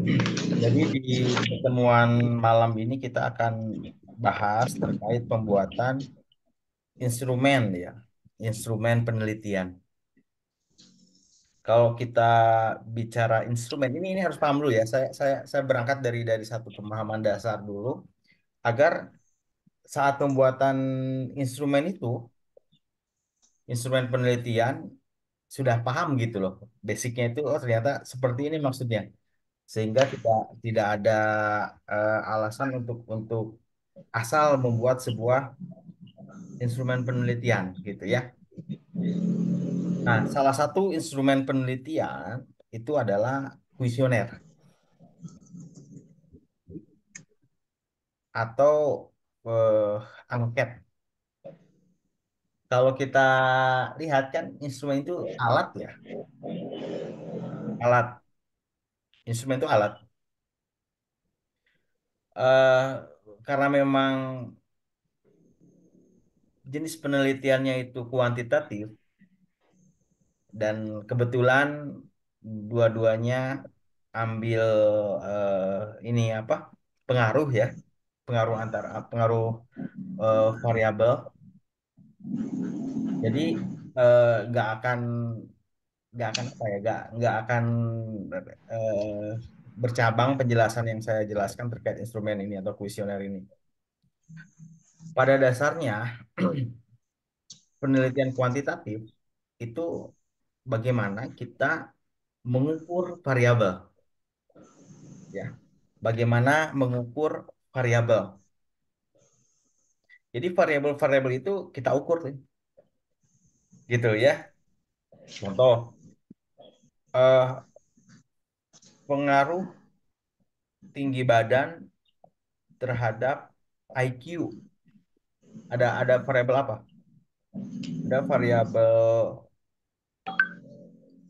Jadi di pertemuan malam ini kita akan bahas terkait pembuatan instrumen ya, instrumen penelitian. Kalau kita bicara instrumen ini harus paham dulu ya. Saya berangkat dari satu pemahaman dasar dulu agar saat pembuatan instrumen itu, instrumen penelitian sudah paham gitu loh. Basicnya itu oh ternyata seperti ini maksudnya. Sehingga tidak tidak ada alasan untuk asal membuat sebuah instrumen penelitian gitu ya. Nah, salah satu instrumen penelitian itu adalah kuesioner atau angket. Kalau kita lihat kan instrumen itu alat ya, alat. Instrumen itu alat. eh karena memang jenis penelitiannya itu kuantitatif dan kebetulan dua-duanya ambil ini apa pengaruh ya, pengaruh variabel. Jadi nggak akan apa ya, nggak akan eh, bercabang penjelasan yang saya jelaskan terkait instrumen ini atau kuesioner ini. Pada dasarnya penelitian kuantitatif itu bagaimana kita mengukur variabel ya. Bagaimana mengukur variabel. Jadi variabel-variabel itu kita ukur tuh, gitu ya. Contoh pengaruh tinggi badan terhadap IQ. Ada variabel apa? Ada variabel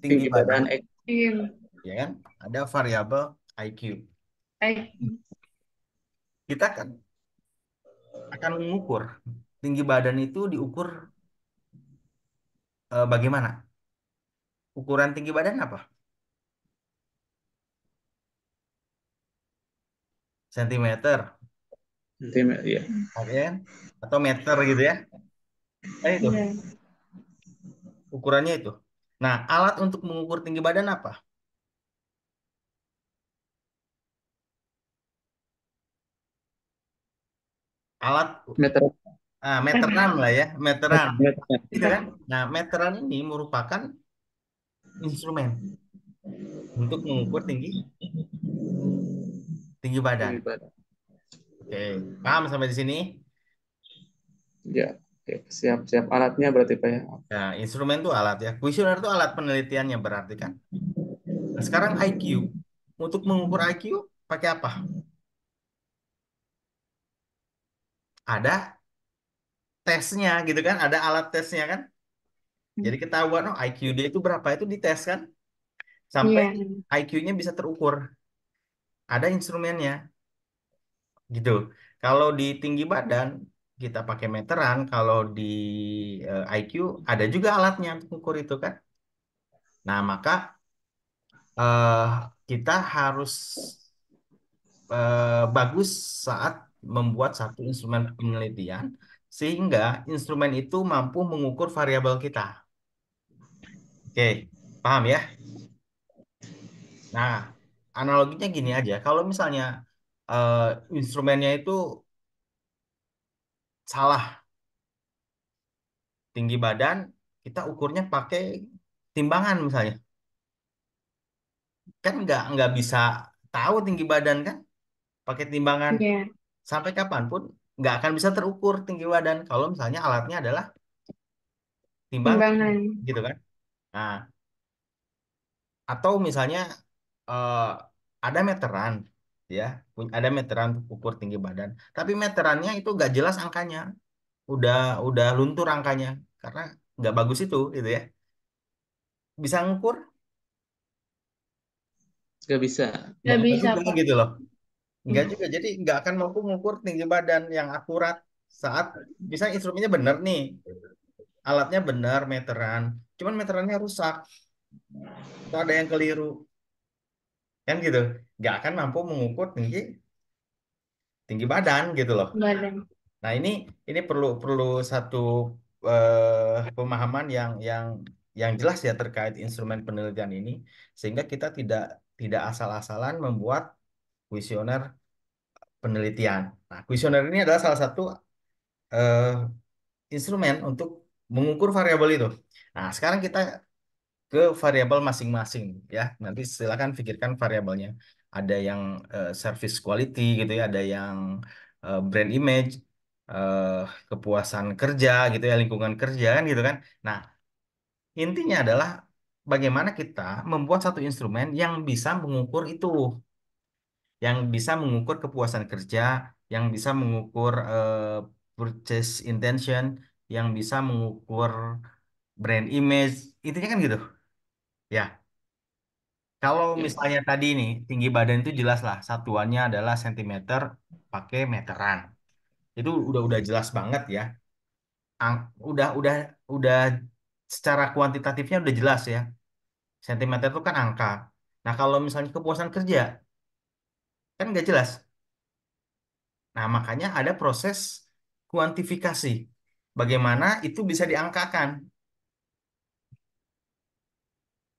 tinggi Tinggi badan, badan Iya, ya kan? Ada variabel IQ. baik. Kita kan akan mengukur tinggi badan itu diukur bagaimana? Ukuran tinggi badan apa? Sentimeter, sentimeter ya. oke kan? Atau meter gitu ya? Itu Iya. ukurannya itu. Nah, alat untuk mengukur tinggi badan apa? Alat Meter. meteran lah ya, meteran. Gitu Meter. kan? Nah, meteran ini merupakan instrumen untuk mengukur tinggi tinggi Tinggi badan. badan. Oke, paham sampai di sini? Ya. Oke. Siap siap alatnya berarti Pak ya. Nah, instrumen itu alat ya. Kuesioner itu alat penelitiannya berarti kan. Nah, sekarang IQ. Untuk mengukur IQ pakai apa? Ada tesnya gitu kan, ada alat tesnya kan. Jadi ketahuan oh IQ dia itu berapa itu dites kan sampai Iya. IQ-nya bisa terukur. Ada instrumennya gitu. Kalau di tinggi badan kita pakai meteran, kalau di IQ ada juga alatnya untuk ukur itu kan. Nah, maka eh, kita harus bagus saat membuat satu instrumen penelitian sehingga instrumen itu mampu mengukur variabel kita. Oke, paham ya? Nah, analoginya gini aja. Kalau misalnya eh, instrumennya itu salah tinggi badan, kita ukurnya pakai timbangan misalnya. Kan nggak bisa tahu tinggi badan kan? Pakai timbangan Iya. sampai kapanpun nggak akan bisa terukur tinggi badan kalau misalnya alatnya adalah timbangan, Timbangan. gitu kan? Nah, atau misalnya eh, ada meteran, ya, ada meteran untuk ukur tinggi badan, tapi meterannya itu nggak jelas angkanya, udah udah luntur angkanya karena nggak bagus itu, gitu ya. Bisa ngukur? Nggak bisa. Nggak Nggak bisa, juga Pak. gitu loh. Nggak Hmm. juga. Jadi nggak akan mampu mengukur tinggi badan yang akurat saat misalnya instrumennya benar nih, alatnya benar meteran, cuman meterannya rusak atau ada yang keliru. kan gitu. Nggak akan mampu mengukur tinggi tinggi badan gitu loh. Badan. Nah, ini perlu perlu satu pemahaman yang jelas ya terkait instrumen penelitian ini, sehingga kita tidak tidak asal-asalan membuat kuesioner penelitian. Nah, kuesioner ini adalah salah satu eh, instrumen untuk mengukur variabel itu. Nah, sekarang kita ke variabel masing-masing ya. Nanti silakan pikirkan variabelnya. Ada yang service quality gitu ya, ada yang brand image, eh, kepuasan kerja gitu ya, lingkungan kerja kan gitu kan. Nah, intinya adalah bagaimana kita membuat satu instrumen yang bisa mengukur itu, yang bisa mengukur kepuasan kerja, yang bisa mengukur purchase intention, yang bisa mengukur brand image, intinya kan gitu. Ya, kalau Ya, misalnya tadi nih, tinggi badan itu jelas lah, satuannya adalah sentimeter pakai meteran. Itu udah jelas banget ya. Udah secara kuantitatifnya udah jelas ya. Sentimeter itu kan angka. Nah, kalau misalnya kepuasan kerja, kan nggak jelas. Nah, makanya ada proses kuantifikasi. Bagaimana itu bisa diangkakan.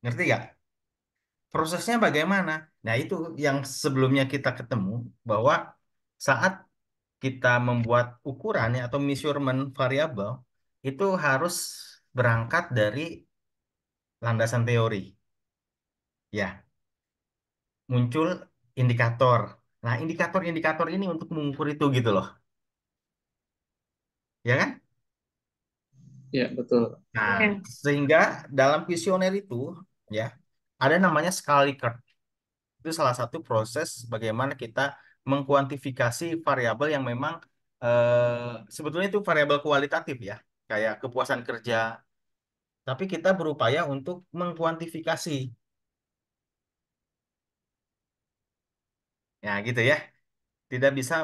Ngerti nggak? Prosesnya bagaimana? Nah, itu yang sebelumnya kita ketemu bahwa saat kita membuat ukuran ya, atau measurement variabel itu harus berangkat dari landasan teori. Ya, muncul indikator. Nah, indikator-indikator ini untuk mengukur itu gitu loh. Ya kan? ya betul. Nah, Ya. sehingga dalam kuesioner itu ya ada namanya skala Likert. Itu salah satu proses bagaimana kita mengkuantifikasi variabel yang memang sebetulnya itu variabel kualitatif ya, kayak kepuasan kerja. Tapi kita berupaya untuk mengkuantifikasi. Ya, gitu ya. Tidak bisa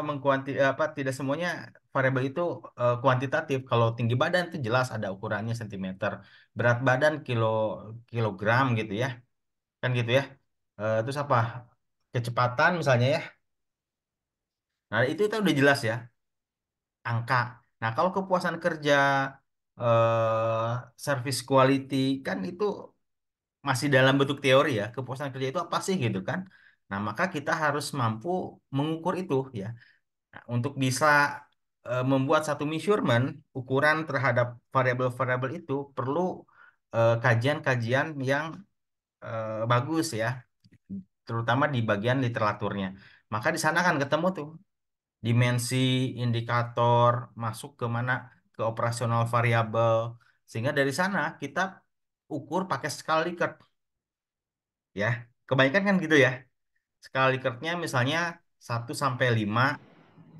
tidak semuanya variabel itu kuantitatif. Kalau tinggi badan itu jelas ada ukurannya sentimeter, berat badan kilogram gitu ya. Kan gitu ya. Terus apa? Kecepatan misalnya ya. Nah, itu udah jelas ya, angka. Nah, kalau kepuasan kerja service quality kan itu masih dalam bentuk teori ya. Kepuasan kerja itu apa sih gitu kan? Nah, maka kita harus mampu mengukur itu ya. Nah, untuk bisa membuat satu measurement, ukuran terhadap variabel-variabel itu perlu kajian-kajian yang bagus ya, terutama di bagian literaturnya. Maka di sana kan ketemu tuh dimensi indikator masuk ke mana, ke operasional variabel, sehingga dari sana kita ukur pakai skala Likert ya. Kebanyakan kan gitu ya. Skala Likertnya misalnya 1 sampai 5,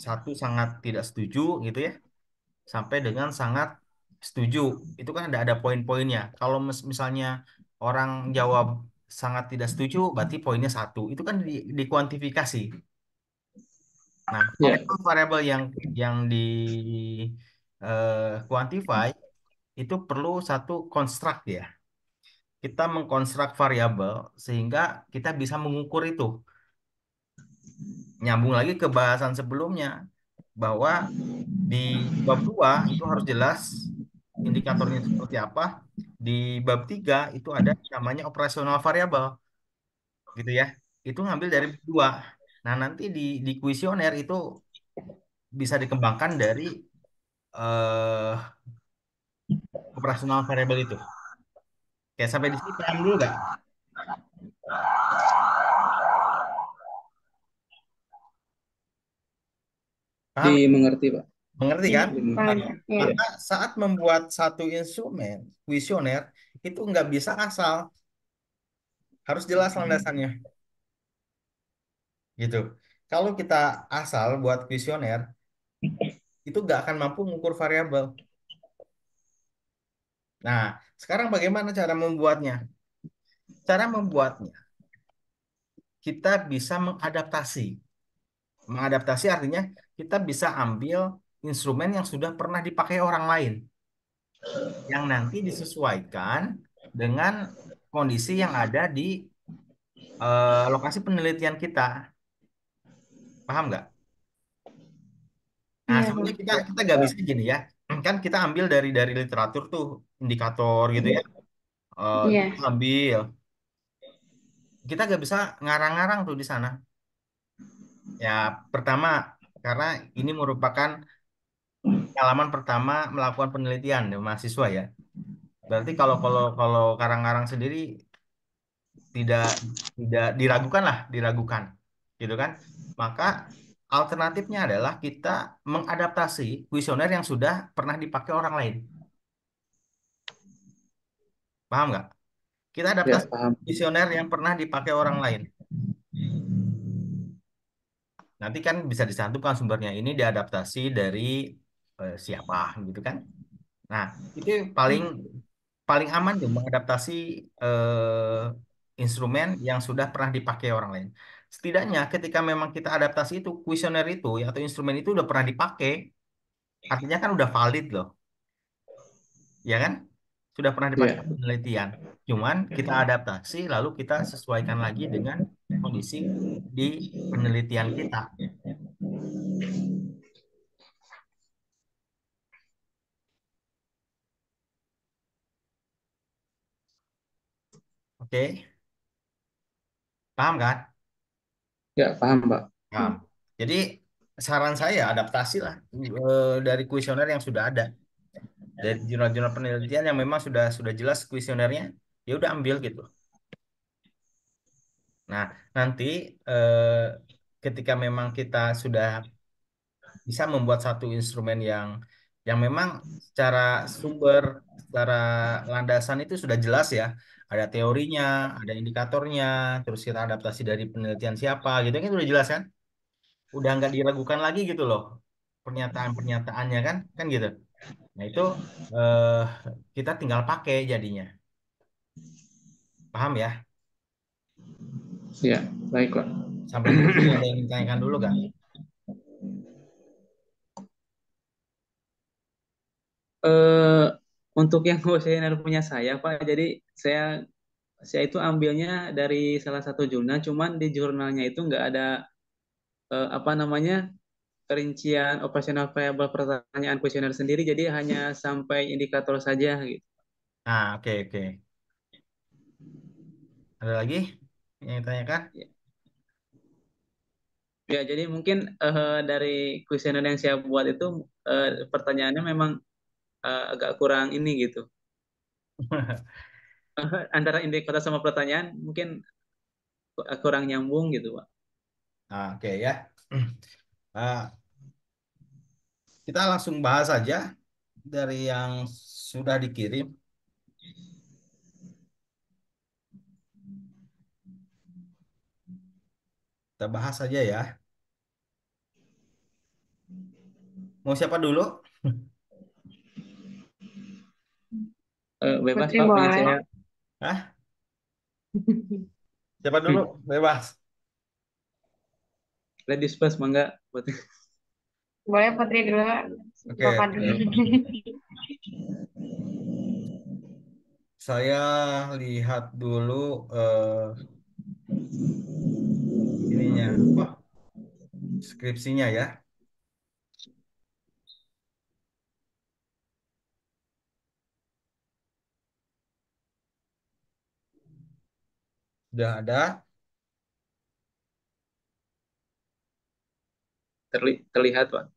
satu sangat tidak setuju gitu ya, sampai dengan sangat setuju. Itu kan ada poin-poinnya. Kalau misalnya orang jawab sangat tidak setuju, berarti poinnya 1. Itu kan dikuantifikasi. Nah, Ya, variabel yang di quantify itu perlu satu konstruk ya. Kita mengkonstruk variabel sehingga kita bisa mengukur itu. Nyambung lagi ke bahasan sebelumnya bahwa di bab 2 itu harus jelas indikatornya seperti apa. Di bab 3 itu ada namanya operasional variabel gitu ya. Itu ngambil dari bab 2. Nah, nanti di kuesioner itu bisa dikembangkan dari eh, operasional variabel itu. Kayak sampai di sini paham dulu nggak? Paham? dimengerti, Pak. Mengerti Iya. kan? Nah, Paham. Dimengerti. Iya. Ya, maka saat membuat satu instrumen kuesioner itu nggak bisa asal, harus jelas landasannya gitu. Kalau kita asal buat kuesioner itu nggak akan mampu mengukur variabel. Nah, sekarang bagaimana cara membuatnya? Cara membuatnya, kita bisa mengadaptasi. Mengadaptasi artinya kita bisa ambil instrumen yang sudah pernah dipakai orang lain, yang nanti disesuaikan dengan kondisi yang ada di lokasi penelitian kita, paham nggak? Nah, Iya, sebenarnya Bang. kita kita nggak bisa gini ya, kan kita ambil dari literatur tuh indikator gitu ya, itu Iya. kita ambil, kita nggak bisa ngarang-ngarang tuh di sana. Ya, pertama karena ini merupakan pengalaman pertama melakukan penelitian di mahasiswa ya. Berarti kalau kalau kalau karang-karang sendiri tidak tidak diragukan lah, diragukan, gitu kan? Maka alternatifnya adalah kita mengadaptasi kuesioner yang sudah pernah dipakai orang lain. Paham nggak? Kita Ya, adaptasi paham. kuesioner yang pernah dipakai orang lain. Nanti kan bisa dicantumkan sumbernya ini diadaptasi dari siapa, gitu kan? Nah, itu paling paling aman tuh mengadaptasi instrumen yang sudah pernah dipakai orang lain. Setidaknya ketika memang kita adaptasi itu kuesioner itu ya, atau instrumen itu udah pernah dipakai, artinya kan udah valid loh, ya kan? Sudah pernah dipakai Ya, penelitian. Cuman kita adaptasi lalu kita sesuaikan lagi dengan kondisi di penelitian kita. Oke, paham kan? ya paham, Pak. Paham. Jadi saran saya adaptasi lah dari kuesioner yang sudah ada. Dari jurnal-jurnal penelitian yang memang sudah jelas kuesionernya, ya udah ambil gitu. Nah, nanti eh, ketika memang kita sudah bisa membuat satu instrumen yang memang secara sumber, secara landasan itu sudah jelas ya, ada teorinya, ada indikatornya, terus kita adaptasi dari penelitian siapa, gitu kan sudah jelas kan? Udah nggak diragukan lagi gitu loh pernyataan-pernyataannya kan gitu. Nah itu eh, kita tinggal pakai jadinya. Paham ya? Ya, baik, Pak. Sampai di sini ada yang ditanyakan dulu kan? Eh, untuk yang kuesioner punya saya, Pak, jadi saya saya itu ambilnya dari salah satu jurnal, cuman di jurnalnya itu nggak ada apa namanya rincian operasional variabel pertanyaan kuesioner sendiri, jadi hanya sampai indikator saja gitu. Nah, oke oke. Ada lagi yang ditanyakan? Ya, jadi mungkin dari kuesioner yang saya buat itu pertanyaannya memang agak kurang ini gitu. Antara indikator sama pertanyaan mungkin kurang nyambung gitu, Pak. Nah, oke ya. Nah, kita langsung bahas saja dari yang sudah dikirim. Kita bahas saja ya. Mau siapa dulu? Bebas, Putri Pak, punya boleh. saya. Hah? Siapa dulu? Bebas. Ladies first, mangga. Boleh Putri dulu. Oke, Bapak oke. dulu. Saya lihat dulu ininya apa? Skripsinya ya. Sudah ada. Terlihat, Pak.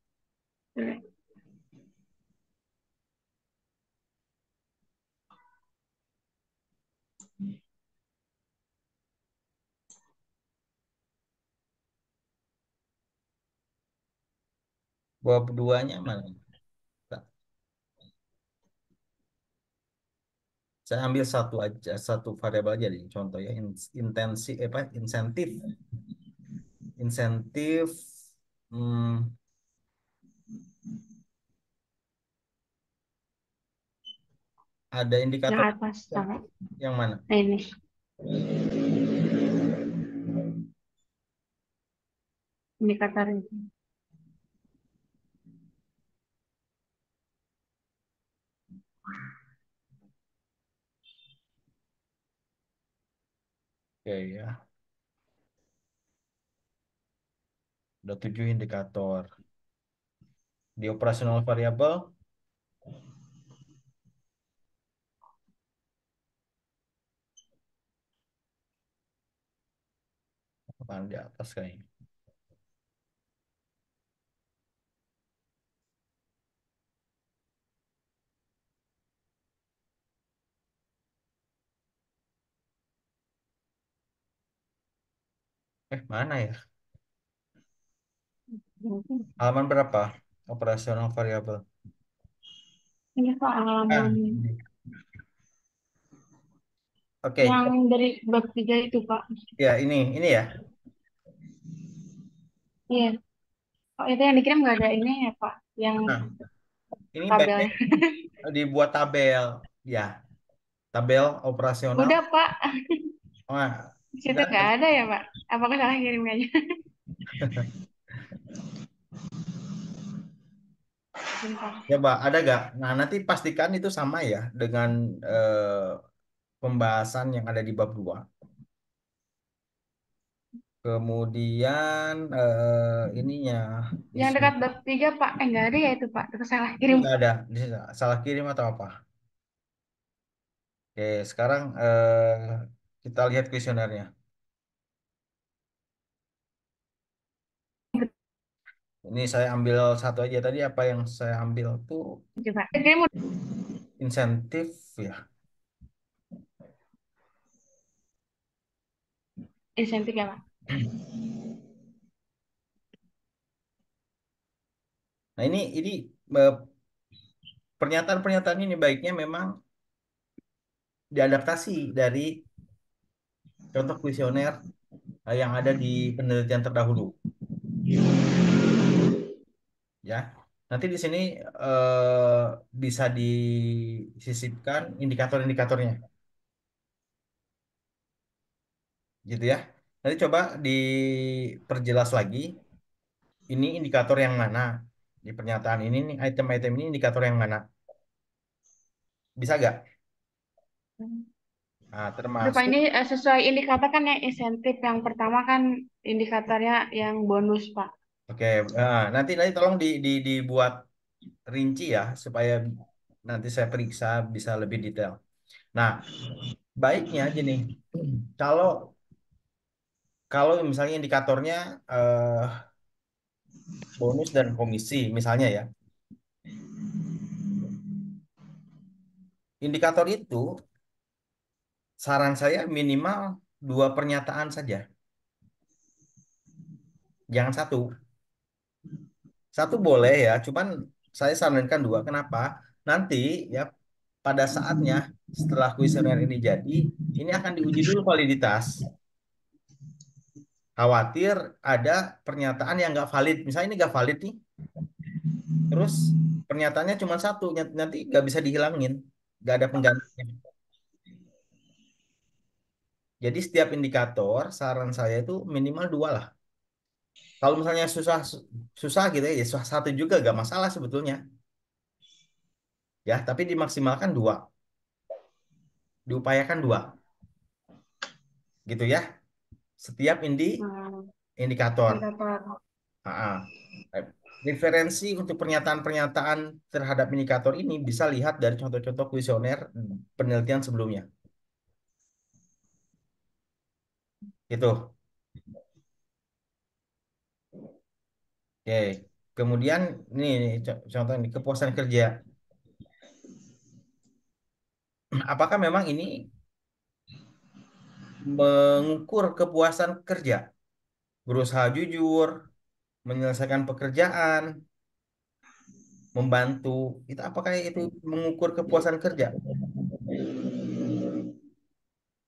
Bab duanya mana? Saya ambil satu aja, satu variabel aja nih. Contoh ya, intensi, apa, insentif, insentif, hmm, ada Yang indikator atas sama. yang mana? Nah, ini indikatornya. Oke ya. Ada 7 indikator. Di operational variable, apaan di atas kayaknya. Mana ya? Halaman berapa? Operational variable. Ini Pak Ah, halaman ini. Oke. yang dari bab 3 itu Pak. Ya, ini ya. Iya. Oh, itu yang dikirim nggak ada ini ya Pak, yang Nah, ini baiknya tabelnya. dibuat tabel. Ya, tabel operasional. Udah Pak, Nah, di situ udah ada. nggak ada ya Pak. Apakah salah kirimnya aja? Bentar. Coba ada gak? Nah, nanti pastikan itu sama ya dengan pembahasan yang ada di bab 2. Kemudian ininya Yang isu dekat bab 3 Pak, nggak ada ya itu Pak. Itu salah itu kirim. nggak ada. Di sini salah kirim atau apa? Oke, sekarang kita lihat kuesionernya. Ini saya ambil satu aja tadi apa yang saya ambil tuh Coba. Kirim insentif ya. insentif ya Pak. Nah, ini eh, pernyataan-pernyataan ini baiknya memang diadaptasi dari contoh kuesioner yang ada di penelitian terdahulu ya. Nanti di sini eh, bisa disisipkan indikator-indikatornya gitu ya. Nanti coba diperjelas lagi ini indikator yang mana di pernyataan ini nih item-item ini indikator yang mana bisa gak? Nah, Udah Pak, termasuk ini sesuai indikator kan yang insentif. Yang pertama kan indikatornya yang bonus Pak. oke, nanti nanti tolong dibuat rinci ya supaya nanti saya periksa bisa lebih detail. Nah, baiknya gini, kalau kalau misalnya indikatornya eh, bonus dan komisi misalnya ya, indikator itu saran saya minimal 2 pernyataan saja, jangan satu. Satu boleh ya, cuman saya sarankan 2. Kenapa? Nanti ya pada saatnya setelah kuesioner ini jadi, ini akan diuji dulu validitas. Khawatir ada pernyataan yang nggak valid. Misalnya ini nggak valid nih, terus pernyataannya cuma satu, nanti nggak bisa dihilangin, nggak ada penggantinya. Jadi setiap indikator, saran saya itu minimal 2 lah. Kalau misalnya susah susah gitu ya susah satu juga nggak masalah sebetulnya. Ya, tapi dimaksimalkan 2, diupayakan 2, gitu ya. Setiap Hmm, indikator. indikator. Ah, ah. Referensi untuk pernyataan-pernyataan terhadap indikator ini bisa lihat dari contoh-contoh kuesioner penelitian sebelumnya. Gitu. Oke. Kemudian nih contoh ini kepuasan kerja. Apakah memang ini mengukur kepuasan kerja? Berusaha jujur, menyelesaikan pekerjaan, membantu. Itu apakah itu mengukur kepuasan kerja?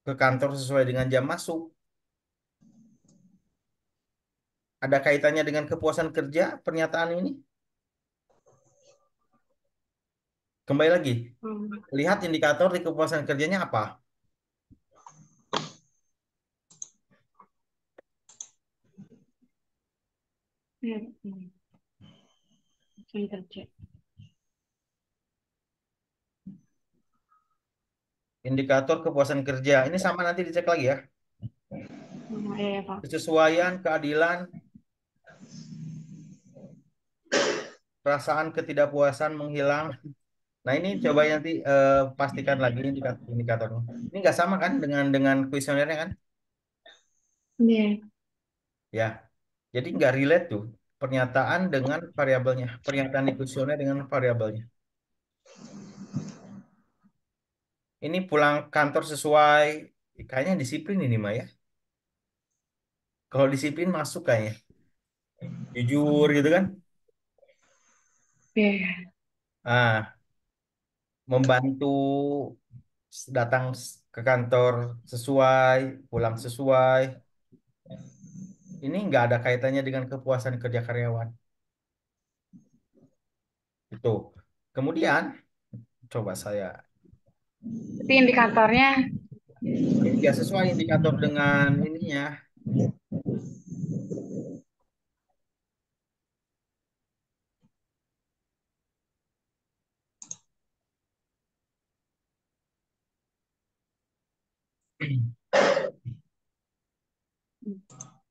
Ke kantor sesuai dengan jam masuk. Ada kaitannya dengan kepuasan kerja pernyataan ini? Kembali lagi, Hmm, lihat indikator di kepuasan kerjanya apa? iya, mesin kerja. Indikator kepuasan kerja. Ini sama nanti dicek lagi ya. Iya ya Pak. Kesesuaian, keadilan, perasaan ketidakpuasan menghilang. Nah, ini coba nanti pastikan lagi indikatornya. Ini nggak sama kan dengan kuesionernya kan? Iya. Ya, jadi nggak relate tuh pernyataan dengan variabelnya, pernyataan di kuesioner dengan variabelnya. Ini pulang kantor sesuai, kayaknya disiplin ini mah ya. Kalau disiplin masuk kayaknya, jujur gitu kan? Iya. Ah, membantu datang ke kantor sesuai, pulang sesuai. Ini nggak ada kaitannya dengan kepuasan kerja karyawan. Itu. Kemudian, coba saya, Tapi indikatornya ini nggak sesuai indikator dengan ininya.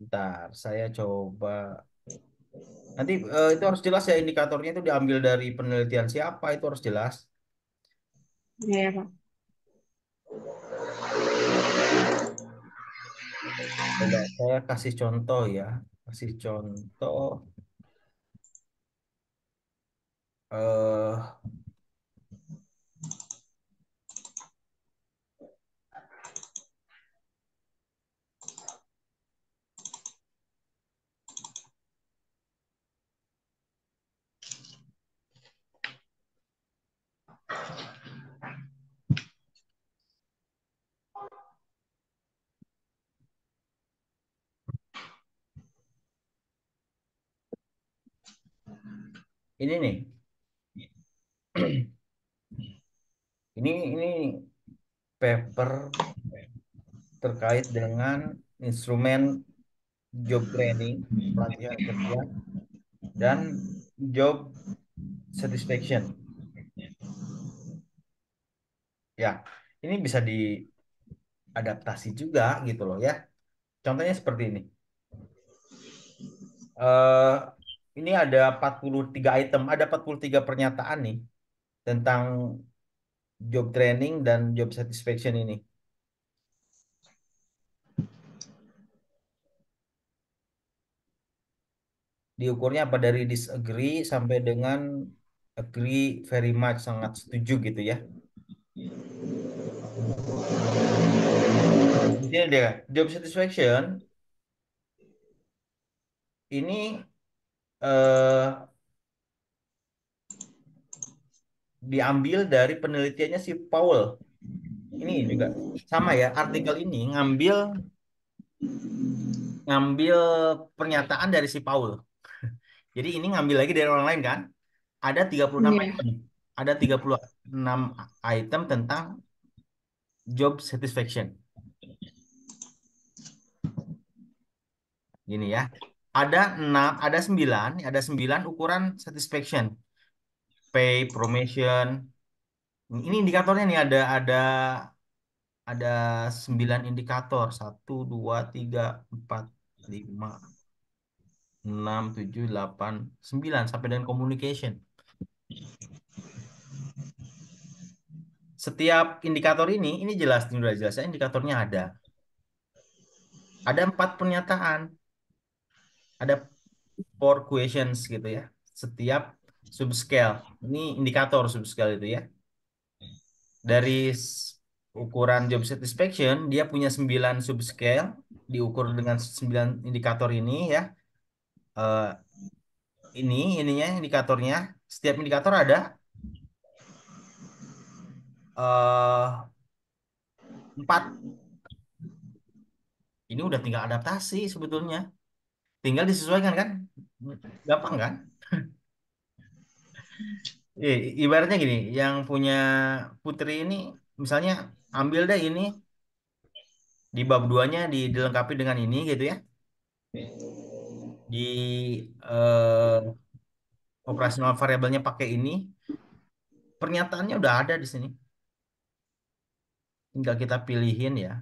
Bentar, saya coba. Nanti itu harus jelas ya indikatornya itu diambil dari penelitian siapa itu harus jelas. ya Pak. Coba saya kasih contoh ya, kasih contoh. eh ini nih, ini paper terkait dengan instrumen job training, pelatihan kerja dan job satisfaction. Ya, ini bisa diadaptasi juga gitu loh ya. Contohnya seperti ini. eh ini ada 43 item, ada 43 pernyataan nih tentang job training dan job satisfaction ini. Diukurnya apa dari disagree sampai dengan agree very much, sangat setuju gitu ya. Di sini dia, job satisfaction ini eh, diambil dari penelitiannya si Paul. Ini juga sama ya, artikel ini ngambil ngambil pernyataan dari si Paul. Jadi ini ngambil lagi dari orang lain kan? Ada 36 Iya. item. Ada 36 item tentang job satisfaction. Gini ya. Ada 9 ukuran satisfaction. Pay, promotion. Ini indikatornya nih ada 9 indikator. 1, 2, 3, 4, 5, 6, 7, 8, 9 sampai dengan communication. Setiap indikator ini jelas, ini udah jelas ya, indikatornya ada. Ada 4 pernyataan, ada 4 questions gitu ya. Setiap subscale, ini indikator subscale itu ya. Dari ukuran job satisfaction, dia punya 9 subscale, diukur dengan 9 indikator ini ya. Eh, ininya indikatornya, setiap indikator ada 4. Ini udah tinggal adaptasi sebetulnya. Tinggal disesuaikan kan? Gampang kan? Ibaratnya gini, yang punya Putri ini, misalnya ambil deh ini, di bab 2-nya dilengkapi dengan ini gitu ya. Di operasional variabelnya pakai ini, pernyataannya udah ada di sini. Tinggal kita pilihin ya.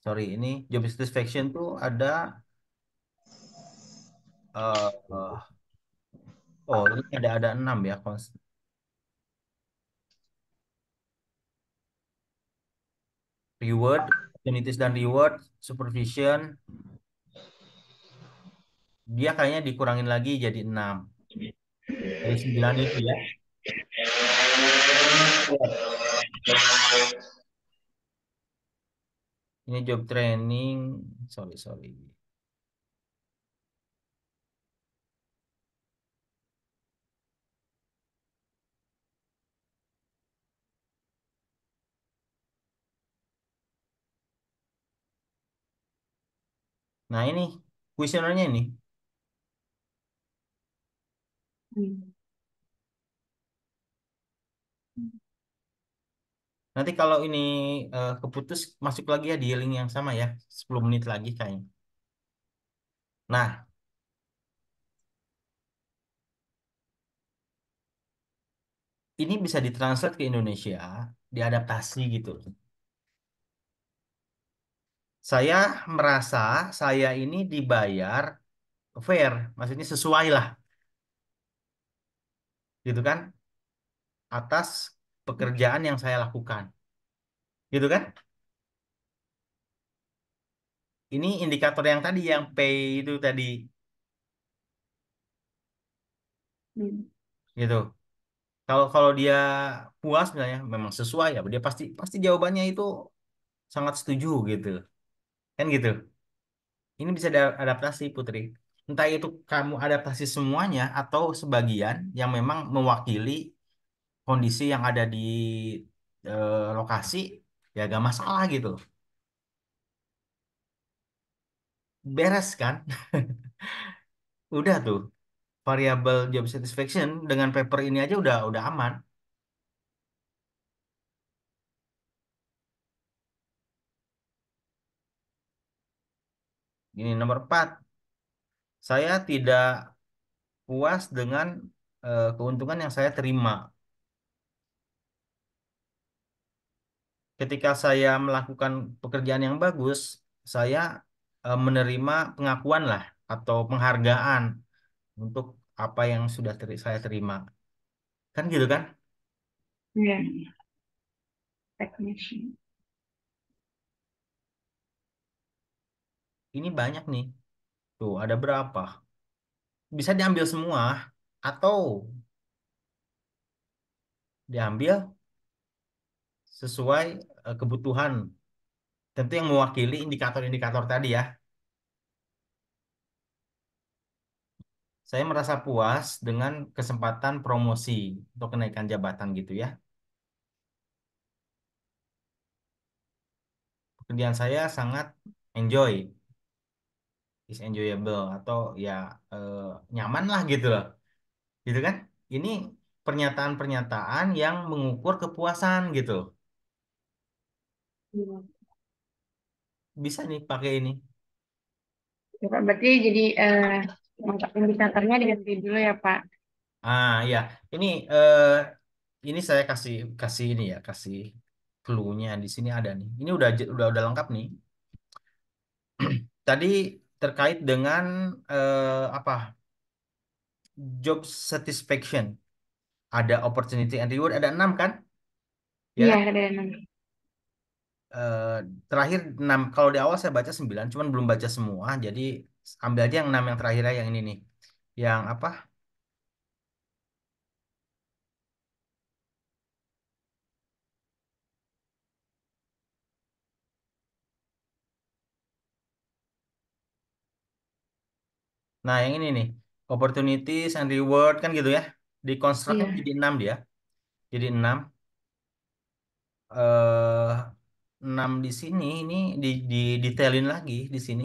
Sorry, ini job satisfaction tuh ada Eh, oh, ini ada 6 ya. Reward, opportunities dan reward, supervision, dia kayaknya dikurangin lagi jadi 6 dari 9 itu ya. Ini job training, sorry sorry. Nah ini kuesionernya ini. Hmm. Nanti kalau ini keputus masuk lagi ya di link yang sama ya, 10 menit lagi kayaknya. Nah, ini bisa ditranslate ke Indonesia, diadaptasi gitu. Saya merasa saya ini dibayar fair, maksudnya sesuai lah, gitu kan, atas pekerjaan yang saya lakukan, gitu kan? Ini indikator yang tadi, yang pay itu tadi, Hmm. gitu. Kalau kalau dia puas misalnya, memang sesuai ya, dia pasti pasti jawabannya itu sangat setuju gitu, kan gitu. Ini bisa adaptasi, Putri. Entah itu kamu adaptasi semuanya atau sebagian yang memang mewakili kondisi yang ada di lokasi, ya gak masalah gitu. Beres kan? Udah tuh, variabel job satisfaction dengan paper ini aja udah aman. Ini nomor 4, saya tidak puas dengan keuntungan yang saya terima. Ketika saya melakukan pekerjaan yang bagus, saya menerima pengakuan lah atau penghargaan untuk apa yang sudah saya terima. Kan gitu kan? Ya, technician. Ini banyak nih. Tuh, ada berapa? Bisa diambil semua atau diambil sesuai kebutuhan. Tentu yang mewakili indikator-indikator tadi ya. Saya merasa puas dengan kesempatan promosi atau kenaikan jabatan gitu ya. Pekerjaan saya sangat enjoy, is enjoyable atau ya eh, nyaman lah gitu loh. Gitu kan? Ini pernyataan-pernyataan yang mengukur kepuasan gitu. Iya. Bisa nih pakai ini. Ya, Pak, berarti jadi untuk indikatornya diganti dulu ya, Pak. Ah ya, ini eh, ini saya kasih kasih ini ya, kasih clue-nya di sini ada nih. Ini udah lengkap nih. Tadi terkait dengan apa? Job satisfaction. Ada opportunity and reward, ada 6 kan? Ya Iya, kan? ada enam. Eh, terakhir 6. Kalau di awal saya baca 9, cuman belum baca semua. Jadi ambil aja yang 6 yang terakhir yang ini nih. Yang apa? Nah, yang ini nih. Opportunities and reward kan gitu ya. Di construct Iya, jadi 6 dia. Jadi 6. Eh 6 di sini ini di detailin lagi di sini.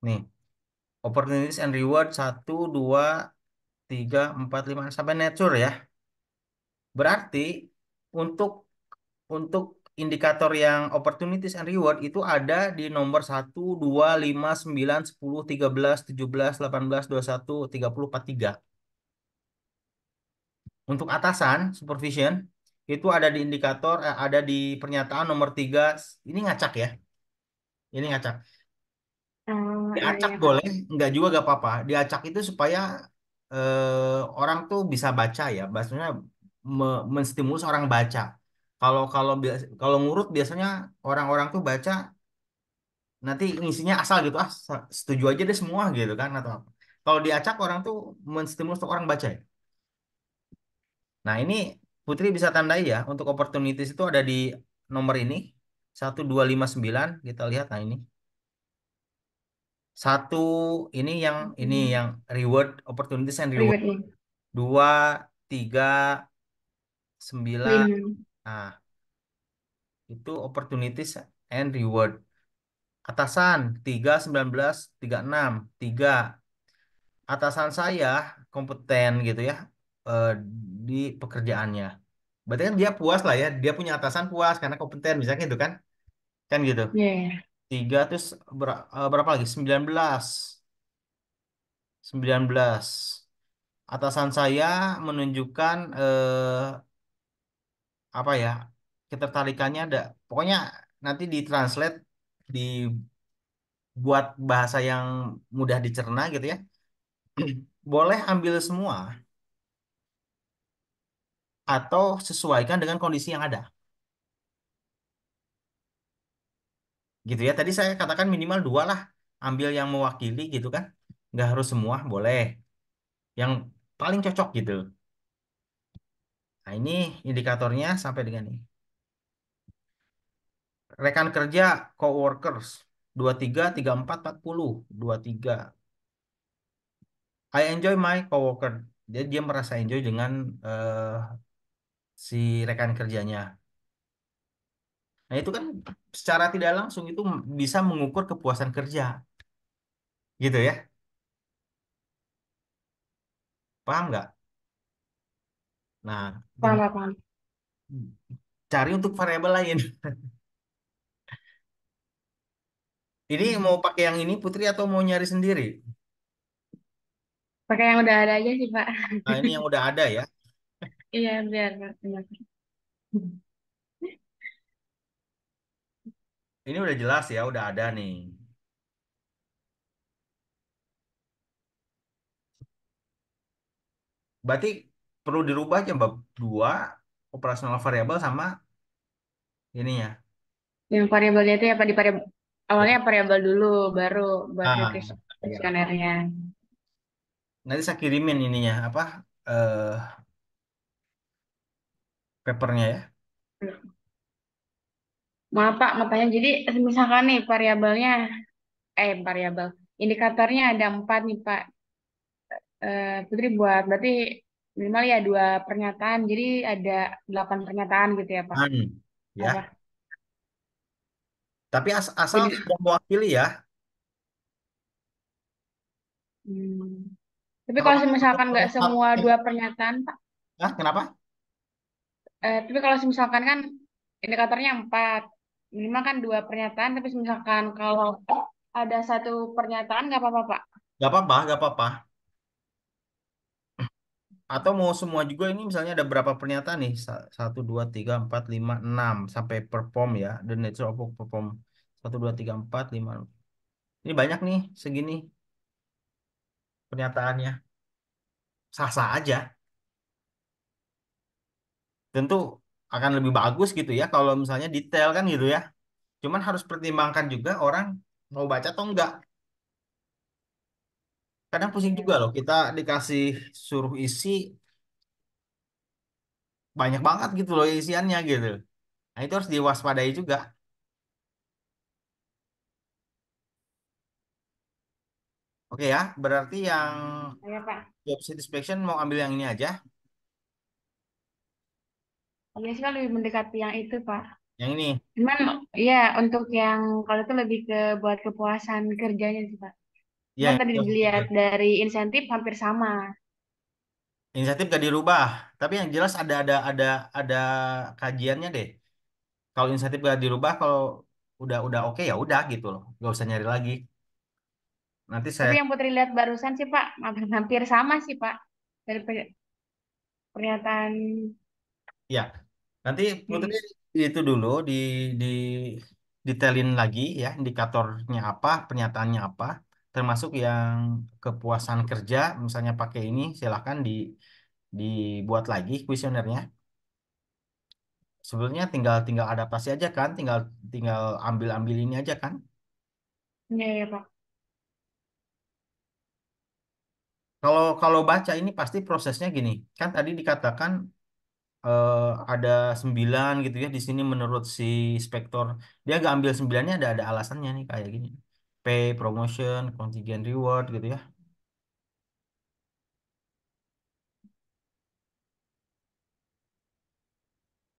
Nih, opportunities and reward 1, 2, 3, 4, 5 sampai nature ya. Berarti untuk untuk indikator yang opportunities and reward itu ada di nomor 1, 2, 5, 9, 10, 13, 17, 18, 21, 30, 43. Untuk atasan, supervision, itu ada di indikator, ada di pernyataan nomor 3. Ini ngacak ya. Ini ngacak. Oh, iya Diacak ya Kak. boleh, enggak juga gak apa-apa. Diacak itu supaya orang tuh bisa baca ya. Maksudnya menstimulus orang baca. Kalau kalau kalau ngurut biasanya orang-orang tuh baca nanti ngisinya asal gitu, setuju aja deh semua gitu kan atau apa. Kalau diacak orang tuh menstimulus orang baca ya. Nah, ini Putri bisa tandai ya, untuk opportunities itu ada di nomor ini 1259, kita lihat. Nah, ini satu, ini yang reward, opportunities and reward. Ribet nih. Dua, tiga, sembilan. Lima. Nah, itu opportunities and reward. Atasan 3, 19, 36. Tiga, atasan saya kompeten gitu ya, eh, di pekerjaannya. Berarti kan dia puas lah ya, dia punya atasan puas karena kompeten, misalnya gitu kan. Kan gitu. Iya, iya. Tiga, terus berapa lagi? 19. 19. Atasan saya menunjukkan apa ya? Ketertarikannya ada. Pokoknya nanti ditranslate, dibuat bahasa yang mudah dicerna gitu ya. Boleh ambil semua atau sesuaikan dengan kondisi yang ada. Gitu ya. Tadi saya katakan minimal dua lah. Ambil yang mewakili gitu kan. Nggak harus semua, boleh. Yang paling cocok gitu. Nah, ini indikatornya sampai dengan ini. Rekan kerja, coworkers, 23, 34, 40. 23. I enjoy my coworker. Jadi dia merasa enjoy dengan si rekan kerjanya. Nah, itu kan secara tidak langsung itu bisa mengukur kepuasan kerja. Gitu ya. Paham nggak? Nah, Paham, paham, paham. cari untuk variabel lain. Ini mau Hmm. pakai yang ini Putri atau mau nyari sendiri? Pakai yang udah ada aja sih, Pak. Nah, ini yang udah ada ya. Iya, biar benar. Ini udah jelas ya, udah ada nih. Berarti perlu dirubah aja bab 2 operasional variabel sama ininya. Yang variabelnya itu ya, Pak, di variabel Ya. awalnya variabel dulu, baru buat Ya. kuesionernya. Nanti saya kirimin ininya apa, eh papernya ya. Maaf, Pak, mau tanya. Jadi, misalkan nih variabelnya, variabel, indikatornya ada 4 nih, Pak. Putri buat, berarti minimal ya dua pernyataan. Jadi ada 8 pernyataan gitu ya, Pak. Apa? Ya. Tapi asal Jadi, sudah mewakili ya. hmm. Tapi Kalau kalau misalkan nggak semua dua pernyataan, Pak. kenapa? Tapi kalau misalkan kan indikatornya 4, minimal kan dua pernyataan. Tapi misalkan kalau ada satu pernyataan nggak apa-apa, Pak. Gak apa-apa, gak apa-apa. Atau mau semua juga, ini misalnya ada berapa pernyataan nih? Satu, dua, tiga, empat, lima, enam sampai perform ya. The nature of work perform. Satu, dua, tiga, empat, lima. Ini banyak nih segini pernyataannya. Sah-sah aja. Tentu akan lebih bagus gitu ya kalau misalnya detail kan gitu ya. Cuman harus pertimbangkan juga orang mau baca atau enggak. Kadang pusing juga Ya. loh, kita dikasih suruh isi banyak banget gitu loh isiannya gitu. Nah, itu harus diwaspadai juga. Oke ya, berarti yang Ya, Pak. job satisfaction mau ambil yang ini aja. Iya sih kan lebih mendekati yang itu, Pak. Yang ini. Cuman, ya untuk yang kalau itu lebih ke buat kepuasan kerjanya sih, Pak. Ya, Cuman yang tadi dilihat positif. dari insentif hampir sama. Insentif gak dirubah, tapi yang jelas ada kajiannya deh. Kalau insentif gak dirubah, kalau udah oke ya udah gitu loh. Gak usah nyari lagi. Nanti Tapi saya yang Putri lihat barusan sih, Pak, hampir sama sih, Pak. Dari pernyataan. ya. Nanti Putri Hmm. itu dulu di detailin lagi ya indikatornya apa, pernyataannya apa, termasuk yang kepuasan kerja, misalnya pakai ini silahkan dibuat lagi kuesionernya. Sebenarnya tinggal tinggal adaptasi aja kan, tinggal tinggal ambil-ambil ini aja kan. Iya, ya, Pak. Kalau kalau baca ini pasti prosesnya gini, kan tadi dikatakan eh, ada 9 gitu ya di sini menurut si inspektor dia nggak ambil 9-nya ada alasannya nih kayak gini pay promotion contingent reward gitu ya